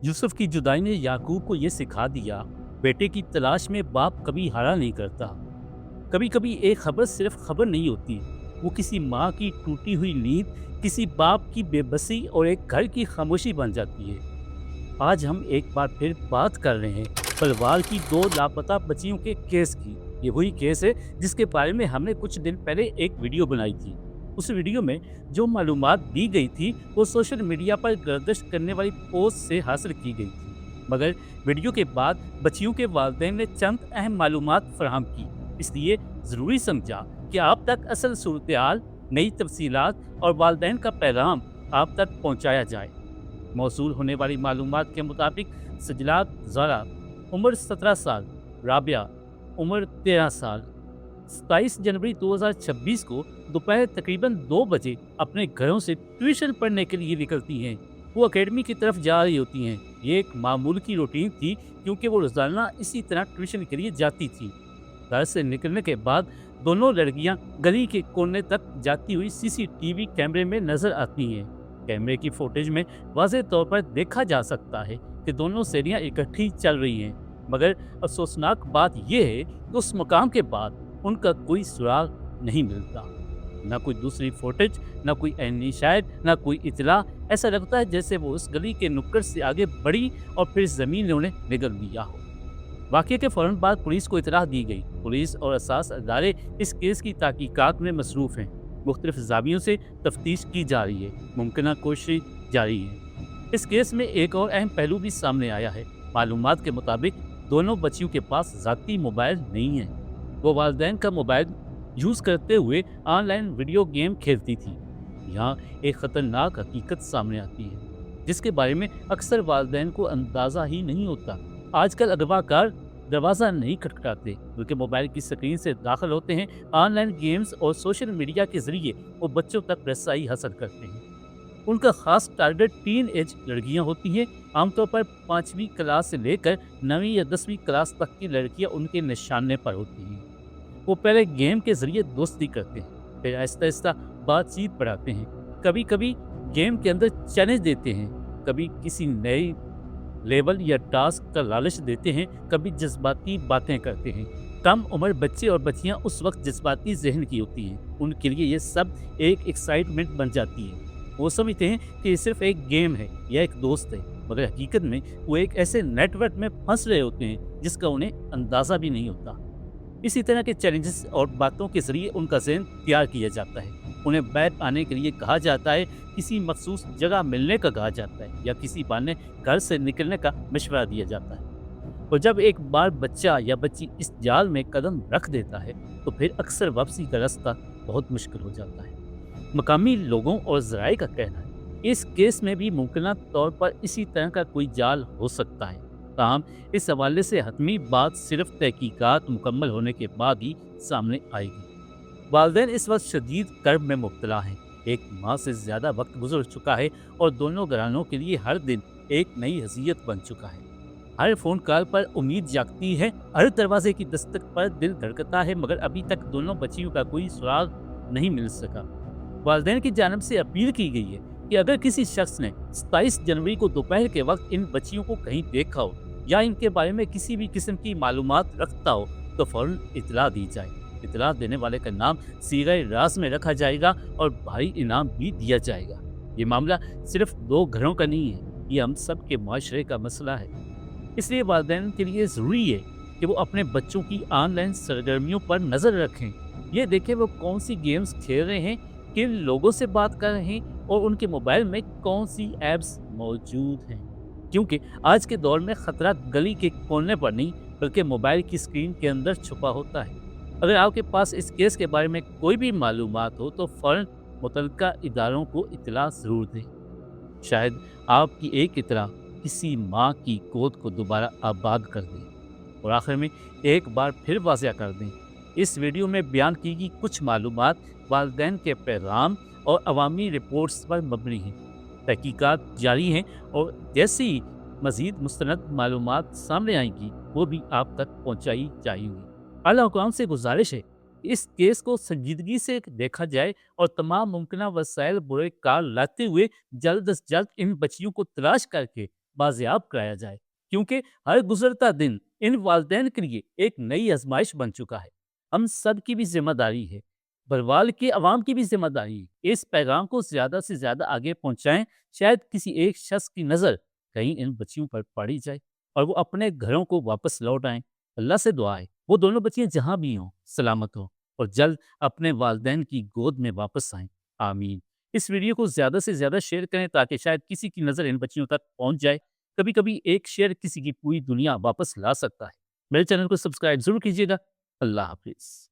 यूसुफ की जुदाई ने याकूब को ये सिखा दिया, बेटे की तलाश में बाप कभी हारा नहीं करता। कभी कभी एक खबर सिर्फ खबर नहीं होती, वो किसी माँ की टूटी हुई नींद, किसी बाप की बेबसी और एक घर की खामोशी बन जाती है। आज हम एक बार फिर बात कर रहे हैं परिवार की दो लापता बच्चियों के केस की। ये वही केस है जिसके बारे में हमने कुछ दिन पहले एक वीडियो बनाई थी। उस वीडियो में जो मालूमात दी गई थी वो सोशल मीडिया पर गर्दिश करने वाली पोस्ट से हासिल की गई थी, मगर वीडियो के बाद बच्चियों के वालिदैन ने चंद अहम मालूमात फराहम की। इसलिए ज़रूरी समझा कि आप तक असल सूरत, नई तफसीलात और वालिदैन का पैगाम आप तक पहुँचाया जाए। मौसूल होने वाली मालूमात के मुताबिक सजलात ज़ारा उम्र 17 साल, राबिया उम्र 13 साल 27 जनवरी 2026 को दोपहर तकरीबन 2 बजे अपने घरों से ट्यूशन पढ़ने के लिए निकलती हैं। वो एकेडमी की तरफ जा रही होती हैं। ये एक मामूल की रूटीन थी, क्योंकि वो रोज़ाना इसी तरह ट्यूशन के लिए जाती थी। घर से निकलने के बाद दोनों लड़कियां गली के कोने तक जाती हुई सीसीटीवी कैमरे में नजर आती हैं। कैमरे की फुटेज में वाज़ेह तौर पर देखा जा सकता है कि दोनों सहेलियां इकट्ठी चल रही हैं। मगर अफसोसनाक बात यह है कि उस मकाम के बाद उनका कोई सुराग नहीं मिलता। ना कोई दूसरी फुटेज, ना कोई ऐनी शायद, ना कोई इतला। ऐसा लगता है जैसे वो उस गली के नुक्कड़ से आगे बढ़ी और फिर ज़मीन ने उन्हें निगल लिया हो। वाक़ये के फ़ौरन बाद पुलिस को इतला दी गई। पुलिस और असास अदारे इस केस की तहकीकात में मसरूफ़ हैं। मुख्तलिफ ज़ावियों से तफ्तीश की जा रही है, मुमकिन कोशिश जारी है। इस केस में एक और अहम पहलू भी सामने आया है। मालूमात के मुताबिक दोनों बच्चियों के पास ज़ाती मोबाइल नहीं है। वो वालिदैन का मोबाइल यूज़ करते हुए ऑनलाइन वीडियो गेम खेलती थी। यहाँ एक ख़तरनाक हकीकत सामने आती है, जिसके बारे में अक्सर वालिदैन को अंदाज़ा ही नहीं होता। आजकल अगवाकार दरवाज़ा नहीं खटखटाते, बल्कि मोबाइल की स्क्रीन से दाखिल होते हैं। ऑनलाइन गेम्स और सोशल मीडिया के ज़रिए वो बच्चों तक रसाई हासिल करते हैं। उनका ख़ास टारगेट टीन एज लड़कियाँ होती हैं। आमतौर पर 5वीं क्लास से लेकर 9वीं या 10वीं क्लास तक की लड़कियाँ उनके निशाने पर होती हैं। वो पहले गेम के ज़रिए दोस्ती करते हैं, फिर आहिस्ता आहिस्ता बातचीत बढ़ाते हैं। कभी कभी गेम के अंदर चैलेंज देते हैं, कभी किसी नए लेवल या टास्क का लालच देते हैं, कभी जज्बाती बातें करते हैं। कम उम्र बच्चे और बच्चियां उस वक्त जज्बाती जहन की होती हैं। उनके लिए ये सब एक एक्साइटमेंट बन जाती है। वो समझते हैं कि ये सिर्फ एक गेम है या एक दोस्त है, मगर हकीकत में वो एक ऐसे नेटवर्क में फंस रहे होते हैं जिसका उन्हें अंदाज़ा भी नहीं होता। इसी तरह के चैलेंजेस और बातों के ज़रिए उनका ज़हन तैयार किया जाता है। उन्हें बैठ आने के लिए कहा जाता है, किसी मखसूस जगह मिलने का कहा जाता है, या किसी बहाने घर से निकलने का मशवरा दिया जाता है। और जब एक बार बच्चा या बच्ची इस जाल में कदम रख देता है, तो फिर अक्सर वापसी का रास्ता बहुत मुश्किल हो जाता है। मकामी लोगों और ज़राए का कहना है इस केस में भी मुमकिन तौर पर इसी तरह का कोई जाल हो सकता है। ताहम इस हवाले से हतमी बात सिर्फ तहकीकात मुकम्मल होने के बाद ही सामने आएगी। वालिदैन इस वक्त शदीद कर्ब में मुब्तला हैं। एक माह से ज़्यादा वक्त गुजर चुका है और दोनों घरानों के लिए हर दिन एक नई हसीयत बन चुका है। हर फ़ोन कॉल पर उम्मीद जागती है, हर दरवाजे की दस्तक पर दिल धड़कता है, मगर अभी तक दोनों बच्चियों का कोई सुराग नहीं मिल सका। वालिदैन की जानिब से अपील की गई है कि अगर किसी शख्स ने 27 जनवरी को दोपहर के वक्त इन बच्चियों को कहीं देखा हो या इनके बारे में किसी भी किस्म की मालूमात रखता हो, तो फ़ौरन इतला दी जाए। इतला देने वाले का नाम सीगाए राज में रखा जाएगा और भारी इनाम भी दिया जाएगा। ये मामला सिर्फ दो घरों का नहीं है, ये हम सब के मुआशरे का मसला है। इसलिए वालिदैन के लिए ज़रूरी है कि वो अपने बच्चों की ऑनलाइन सरगर्मियों पर नज़र रखें। ये देखें वो कौन सी गेम्स खेल रहे हैं, किन लोगों से बात कर रहे हैं और उनके मोबाइल में कौन सी ऐप्स मौजूद हैं। क्योंकि आज के दौर में ख़तरा गली के कोने पर नहीं, बल्कि मोबाइल की स्क्रीन के अंदर छुपा होता है। अगर आपके पास इस केस के बारे में कोई भी मालूमात हो तो फ़ौरन मुतल्लिका इदारों को इत्तला ज़रूर दें। शायद आपकी एक इत्तला किसी माँ की गोद को दोबारा आबाद कर दें। और आखिर में एक बार फिर वाज़िया कर दें, इस वीडियो में बयान की गई कुछ मालूमात वालिदैन के पैगाम और अवामी रिपोर्ट्स पर मबनी हैं। तहकीकात जारी हैं और जैसी मज़ीद मुस्तनद मालूमात सामने आएंगी वो भी आप तक पहुँचाई जाएंगी। आला हुकाम से गुजारिश है इस केस को संजीदगी से देखा जाए और तमाम मुमकिन वसाइल बुरे कार लाते हुए जल्द अज जल्द इन बच्चियों को तलाश करके بازیاب کرایا جائے، کیونکہ ہر گزرتا دن ان والدین کے لیے ایک نئی آزمائش بن چکا ہے۔ ہم سب کی بھی ذمہ داری ہے، بروال کے عوام کی بھی ذمہ داری ہے، اس پیغام کو زیادہ سے زیادہ آگے پہنچائیں۔ شاید کسی ایک شخص کی نظر کہیں ان بچیوں پر پڑی جائے اور وہ اپنے گھروں کو واپس لوٹ آئیں۔ اللہ سے دعا ہے وہ دونوں بچیاں جہاں بھی ہوں سلامت ہوں اور جلد اپنے والدین کی گود میں واپس آئیں، آمین۔ اس ویڈیو کو زیادہ سے زیادہ شیئر کریں تاکہ شاید کسی کی نظر ان بچیوں تک پہنچ جائے۔ کبھی کبھی ایک شیئر کسی کی پوری دنیا واپس لا سکتا ہے۔ میرے چینل کو سبسکرائب ضرور کیجیے گا۔ اللہ حافظ۔